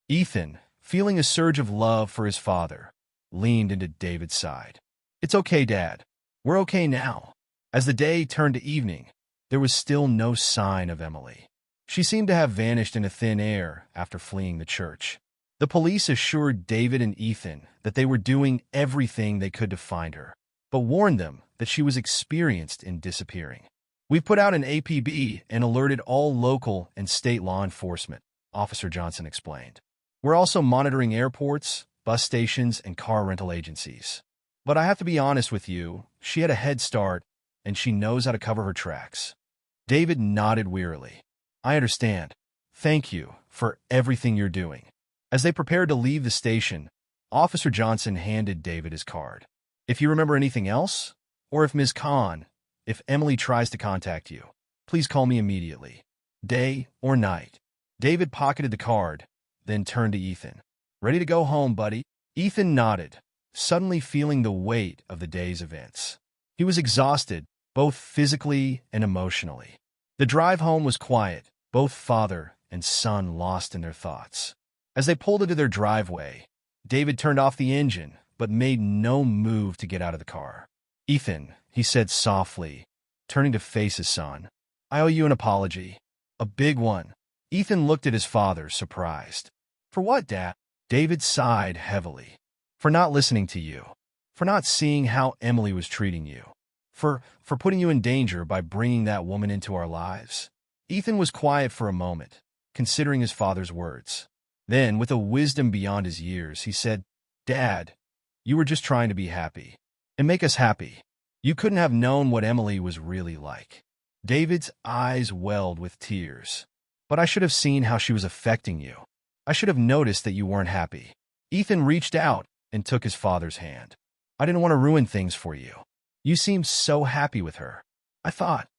Ethan, feeling a surge of love for his father, leaned into David's side. It's okay, Dad. We're okay now. As the day turned to evening, there was still no sign of Emily. She seemed to have vanished into thin air after fleeing the church. The police assured David and Ethan that they were doing everything they could to find her, but warned them that she was experienced in disappearing. We've put out an APB and alerted all local and state law enforcement, Officer Johnson explained. We're also monitoring airports, bus stations, and car rental agencies. But I have to be honest with you, she had a head start, and she knows how to cover her tracks. David nodded wearily. I understand. Thank you for everything you're doing. As they prepared to leave the station, Officer Johnson handed David his card. If you remember anything else, or if Ms. Khan, if Emily tries to contact you, please call me immediately, day or night. David pocketed the card, then turned to Ethan. Ready to go home, buddy? Ethan nodded, suddenly feeling the weight of the day's events. He was exhausted, both physically and emotionally. The drive home was quiet, both father and son lost in their thoughts. As they pulled into their driveway, David turned off the engine, but made no move to get out of the car. Ethan, he said softly, turning to face his son, I owe you an apology. A big one. Ethan looked at his father, surprised. For what, Dad? David sighed heavily. For not listening to you. For not seeing how Emily was treating you. For putting you in danger by bringing that woman into our lives. Ethan was quiet for a moment, considering his father's words. Then, with a wisdom beyond his years, he said, Dad, you were just trying to be happy. And make us happy. You couldn't have known what Emily was really like. David's eyes welled with tears. But I should have seen how she was affecting you. I should have noticed that you weren't happy. Ethan reached out and took his father's hand. I didn't want to ruin things for you. You seemed so happy with her. I thought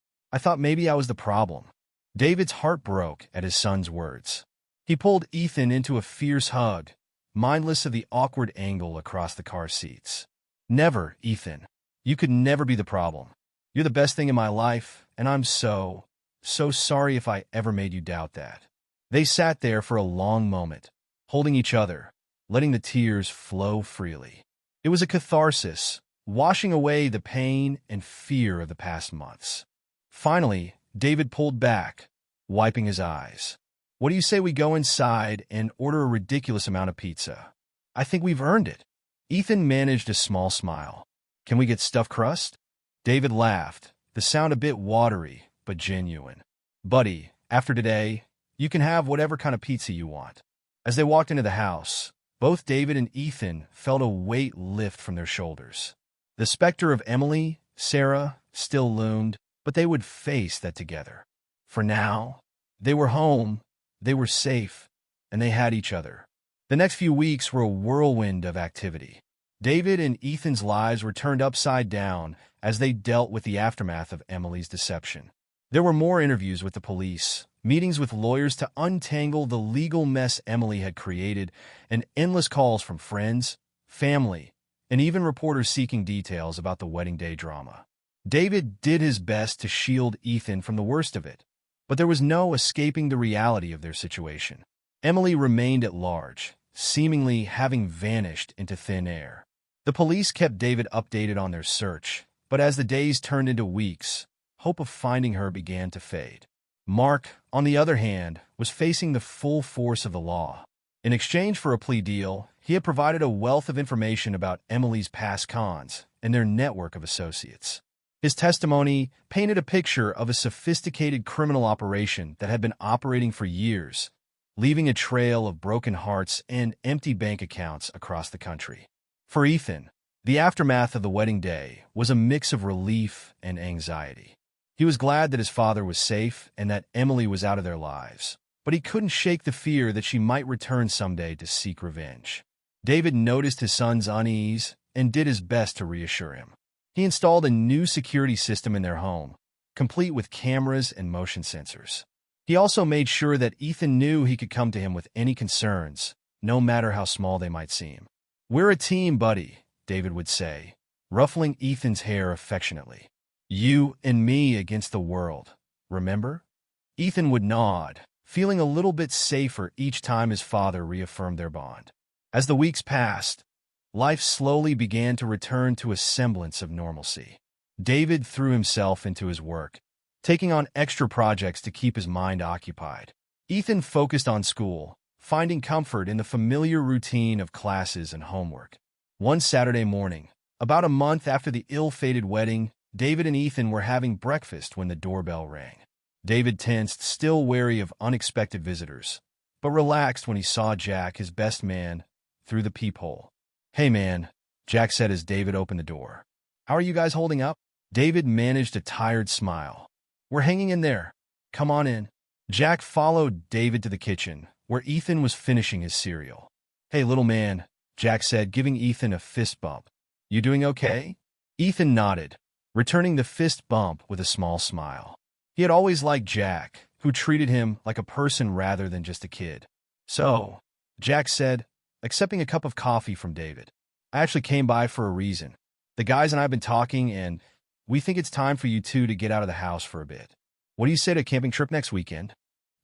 maybe I was the problem. David's heart broke at his son's words. He pulled Ethan into a fierce hug, mindless of the awkward angle across the car seats. Never, Ethan. You could never be the problem. You're the best thing in my life, and I'm so sorry if I ever made you doubt that. They sat there for a long moment, holding each other, letting the tears flow freely. It was a catharsis, washing away the pain and fear of the past months. Finally, David pulled back, wiping his eyes. What do you say we go inside and order a ridiculous amount of pizza? I think we've earned it. Ethan managed a small smile. Can we get stuffed crust? David laughed, the sound a bit watery, but genuine. Buddy, after today, you can have whatever kind of pizza you want. As they walked into the house, both David and Ethan felt a weight lift from their shoulders. The specter of Emily, Sarah, still loomed, but they would face that together. For now, they were home, they were safe, and they had each other. The next few weeks were a whirlwind of activity. David and Ethan's lives were turned upside down as they dealt with the aftermath of Emily's deception. There were more interviews with the police, meetings with lawyers to untangle the legal mess Emily had created, and endless calls from friends, family, and even reporters seeking details about the wedding day drama. David did his best to shield Ethan from the worst of it, but there was no escaping the reality of their situation. Emily remained at large, seemingly having vanished into thin air. The police kept David updated on their search, but as the days turned into weeks, hope of finding her began to fade. Mark, on the other hand, was facing the full force of the law. In exchange for a plea deal, he had provided a wealth of information about Emily's past cons and their network of associates. His testimony painted a picture of a sophisticated criminal operation that had been operating for years, leaving a trail of broken hearts and empty bank accounts across the country. For Ethan, The aftermath of the wedding day was a mix of relief and anxiety. He was glad that his father was safe and that Emily was out of their lives, but he couldn't shake the fear that she might return someday to seek revenge. David noticed his son's unease and did his best to reassure him. He installed a new security system in their home, complete with cameras and motion sensors. He also made sure that Ethan knew he could come to him with any concerns, no matter how small they might seem. "We're a team, buddy," David would say, ruffling Ethan's hair affectionately. "You and me against the world, remember?" Ethan would nod, feeling a little bit safer each time his father reaffirmed their bond. As the weeks passed, life slowly began to return to a semblance of normalcy. David threw himself into his work, taking on extra projects to keep his mind occupied. Ethan focused on school, finding comfort in the familiar routine of classes and homework. One Saturday morning, about a month after the ill-fated wedding, David and Ethan were having breakfast when the doorbell rang. David tensed, still wary of unexpected visitors, but relaxed when he saw Jack, his best man, through the peephole. "Hey man," Jack said as David opened the door. "How are you guys holding up?" David managed a tired smile. "We're hanging in there. Come on in." Jack followed David to the kitchen, where Ethan was finishing his cereal. "Hey little man," Jack said, giving Ethan a fist bump. "You doing okay?" Ethan nodded, returning the fist bump with a small smile. He had always liked Jack, who treated him like a person rather than just a kid. "So," Jack said, accepting a cup of coffee from David, "I actually came by for a reason. The guys and I have been talking, and we think it's time for you two to get out of the house for a bit. What do you say to a camping trip next weekend?"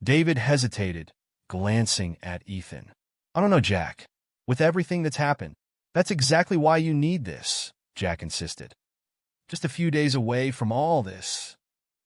David hesitated, glancing at Ethan. "I don't know, Jack. With everything that's happened, that's exactly why you need this," Jack insisted. "Just a few days away from all this."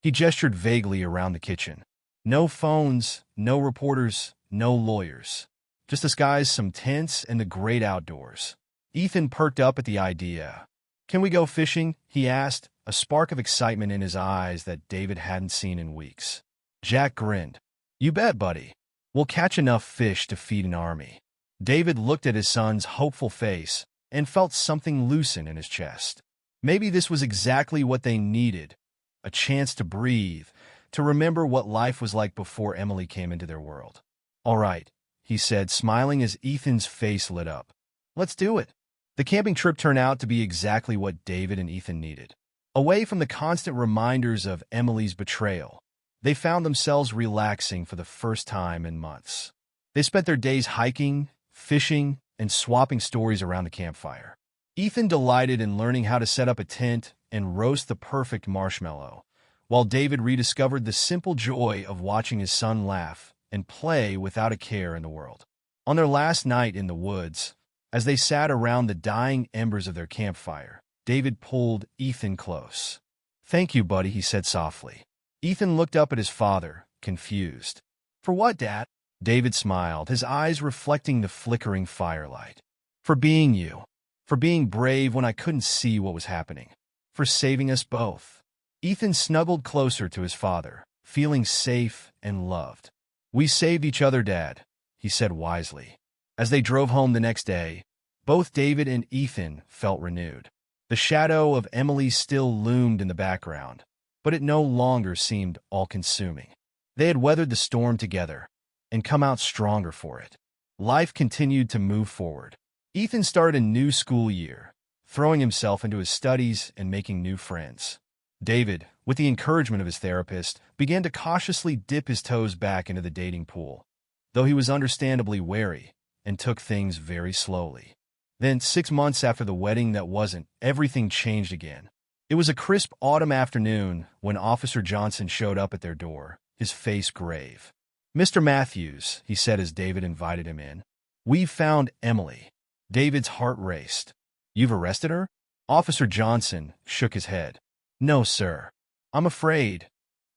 He gestured vaguely around the kitchen. "No phones, no reporters, no lawyers. Just us guys, some tents, and the great outdoors." Ethan perked up at the idea. "Can we go fishing?" he asked, a spark of excitement in his eyes that David hadn't seen in weeks. Jack grinned. "You bet, buddy. We'll catch enough fish to feed an army." David looked at his son's hopeful face and felt something loosen in his chest. Maybe this was exactly what they needed, a chance to breathe, to remember what life was like before Emily came into their world. "All right," he said, smiling as Ethan's face lit up. "Let's do it." The camping trip turned out to be exactly what David and Ethan needed. Away from the constant reminders of Emily's betrayal, they found themselves relaxing for the first time in months. They spent their days hiking, fishing, and swapping stories around the campfire. Ethan delighted in learning how to set up a tent and roast the perfect marshmallow, while David rediscovered the simple joy of watching his son laugh and play without a care in the world. On their last night in the woods, as they sat around the dying embers of their campfire, David pulled Ethan close. "Thank you, buddy," he said softly. Ethan looked up at his father, confused. "For what, Dad?" David smiled, his eyes reflecting the flickering firelight. "For being you. For being brave when I couldn't see what was happening. For saving us both." Ethan snuggled closer to his father, feeling safe and loved. "We saved each other, Dad," he said wisely. As they drove home the next day, both David and Ethan felt renewed. The shadow of Emily still loomed in the background, but it no longer seemed all-consuming. They had weathered the storm together and come out stronger for it. Life continued to move forward. Ethan started a new school year, throwing himself into his studies and making new friends. David, with the encouragement of his therapist, began to cautiously dip his toes back into the dating pool, though he was understandably wary and took things very slowly. Then, 6 months after the wedding that wasn't, everything changed again. It was a crisp autumn afternoon when Officer Johnson showed up at their door, his face grave. "Mr. Matthews," he said as David invited him in, "we've found Emily." David's heart raced. "You've arrested her?" Officer Johnson shook his head. "No, sir. I'm afraid.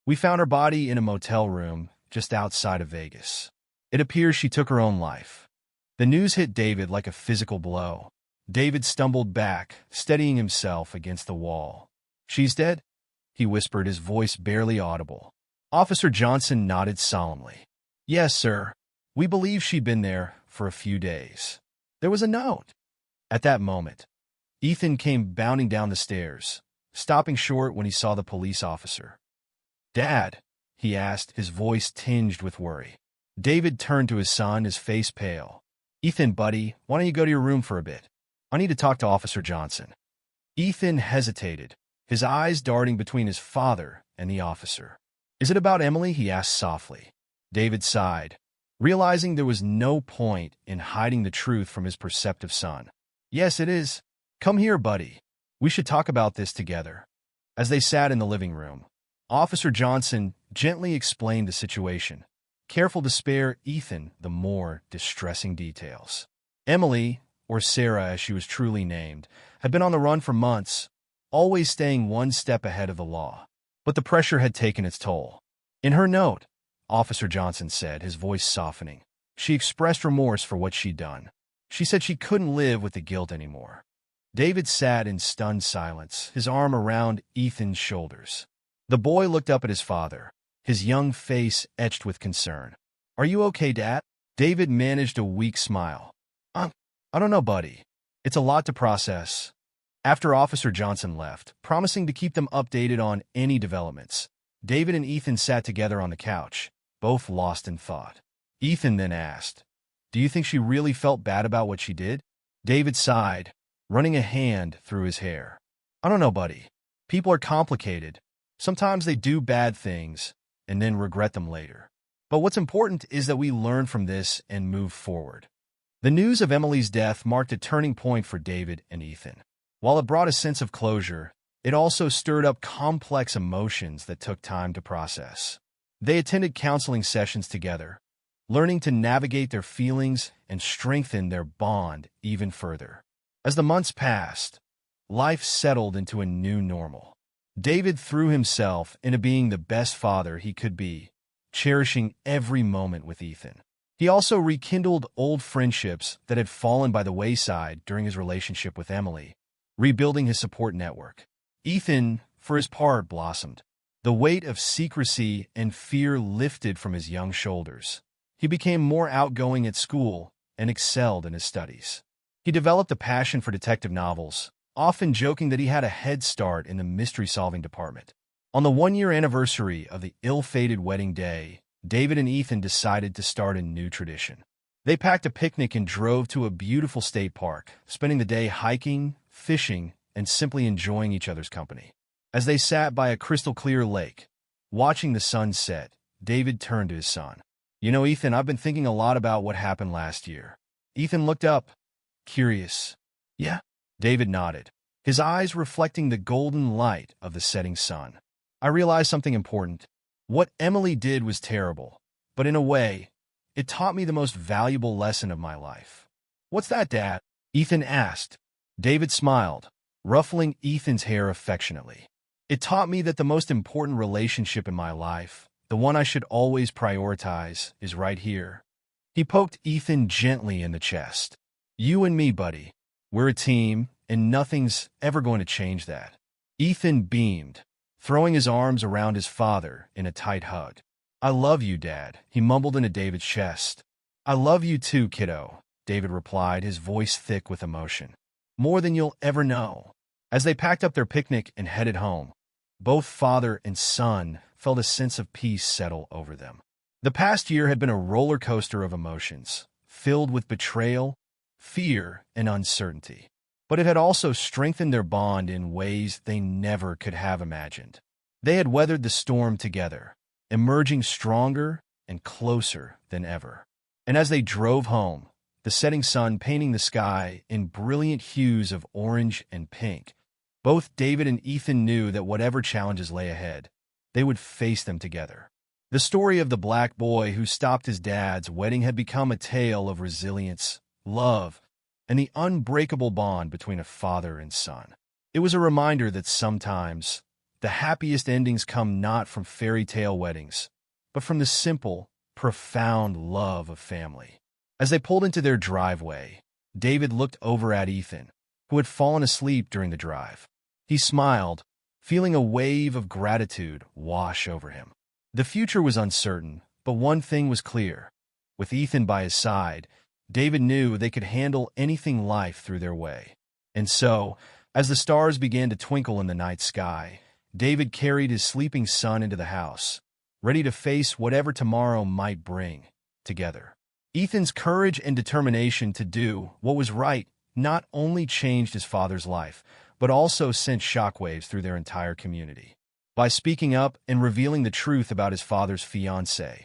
We found her body in a motel room just outside of Vegas. It appears she took her own life." The news hit David like a physical blow. David stumbled back, steadying himself against the wall. "She's dead?" he whispered, his voice barely audible. Officer Johnson nodded solemnly. "Yes, sir. We believe she'd been there for a few days. There was a note." At that moment, Ethan came bounding down the stairs, stopping short when he saw the police officer. "Dad?" he asked, his voice tinged with worry. David turned to his son, his face pale. "Ethan, buddy, why don't you go to your room for a bit? I need to talk to Officer Johnson." Ethan hesitated, his eyes darting between his father and the officer. "Is it about Emily?" he asked softly. David sighed, realizing there was no point in hiding the truth from his perceptive son. "Yes, it is. Come here, buddy. We should talk about this together." As they sat in the living room, Officer Johnson gently explained the situation, careful to spare Ethan the more distressing details. Emily, or Sarah as she was truly named, had been on the run for months, always staying one step ahead of the law. But the pressure had taken its toll. In her note, Officer Johnson said, his voice softening, she expressed remorse for what she'd done. She said she couldn't live with the guilt anymore. David sat in stunned silence, his arm around Ethan's shoulders. The boy looked up at his father, his young face etched with concern. "Are you okay, Dad?" David managed a weak smile. I don't know, buddy. It's a lot to process." After Officer Johnson left, promising to keep them updated on any developments, David and Ethan sat together on the couch, both lost in thought. Ethan then asked, "Do you think she really felt bad about what she did?" David sighed, running a hand through his hair. "I don't know, buddy. People are complicated. Sometimes they do bad things and then regret them later. But what's important is that we learn from this and move forward." The news of Emily's death marked a turning point for David and Ethan. While it brought a sense of closure, it also stirred up complex emotions that took time to process. They attended counseling sessions together, learning to navigate their feelings and strengthen their bond even further. As the months passed, life settled into a new normal. David threw himself into being the best father he could be, cherishing every moment with Ethan. He also rekindled old friendships that had fallen by the wayside during his relationship with Emily, rebuilding his support network. Ethan, for his part, blossomed. The weight of secrecy and fear lifted from his young shoulders. He became more outgoing at school and excelled in his studies. He developed a passion for detective novels, often joking that he had a head start in the mystery-solving department. On the one-year anniversary of the ill-fated wedding day, David and Ethan decided to start a new tradition. They packed a picnic and drove to a beautiful state park, spending the day hiking, fishing, and simply enjoying each other's company. As they sat by a crystal-clear lake, watching the sun set, David turned to his son. "You know, Ethan, I've been thinking a lot about what happened last year." Ethan looked up, curious. "Yeah?" David nodded, his eyes reflecting the golden light of the setting sun. "I realized something important. What Emily did was terrible, but in a way, it taught me the most valuable lesson of my life." "What's that, Dad?" Ethan asked. David smiled, ruffling Ethan's hair affectionately. "It taught me that the most important relationship in my life, the one I should always prioritize, is right here." He poked Ethan gently in the chest. "You and me, buddy. We're a team, and nothing's ever going to change that." Ethan beamed, throwing his arms around his father in a tight hug. "I love you, Dad," he mumbled into David's chest. "I love you too, kiddo," David replied, his voice thick with emotion. "More than you'll ever know." As they packed up their picnic and headed home, both father and son felt a sense of peace settle over them. The past year had been a roller coaster of emotions, filled with betrayal, fear, and uncertainty. But it had also strengthened their bond in ways they never could have imagined. They had weathered the storm together, emerging stronger and closer than ever. And as they drove home, the setting sun painting the sky in brilliant hues of orange and pink, both David and Ethan knew that whatever challenges lay ahead, they would face them together. The story of the black boy who stopped his dad's wedding had become a tale of resilience, love, and the unbreakable bond between a father and son. It was a reminder that sometimes the happiest endings come not from fairy tale weddings, but from the simple, profound love of family. As they pulled into their driveway, David looked over at Ethan, who had fallen asleep during the drive. He smiled, feeling a wave of gratitude wash over him. The future was uncertain, but one thing was clear. With Ethan by his side, David knew they could handle anything life threw their way. And so, as the stars began to twinkle in the night sky, David carried his sleeping son into the house, ready to face whatever tomorrow might bring together. Ethan's courage and determination to do what was right not only changed his father's life, but also sent shockwaves through their entire community. By speaking up and revealing the truth about his father's fiancée,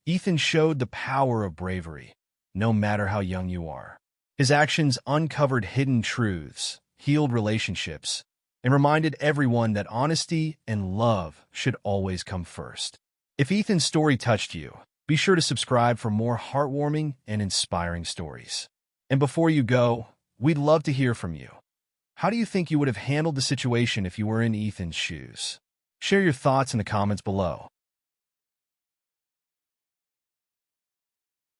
Ethan showed the power of bravery, no matter how young you are. His actions uncovered hidden truths, healed relationships, and reminded everyone that honesty and love should always come first. If Ethan's story touched you, be sure to subscribe for more heartwarming and inspiring stories. And before you go, we'd love to hear from you. How do you think you would have handled the situation if you were in Ethan's shoes? Share your thoughts in the comments below.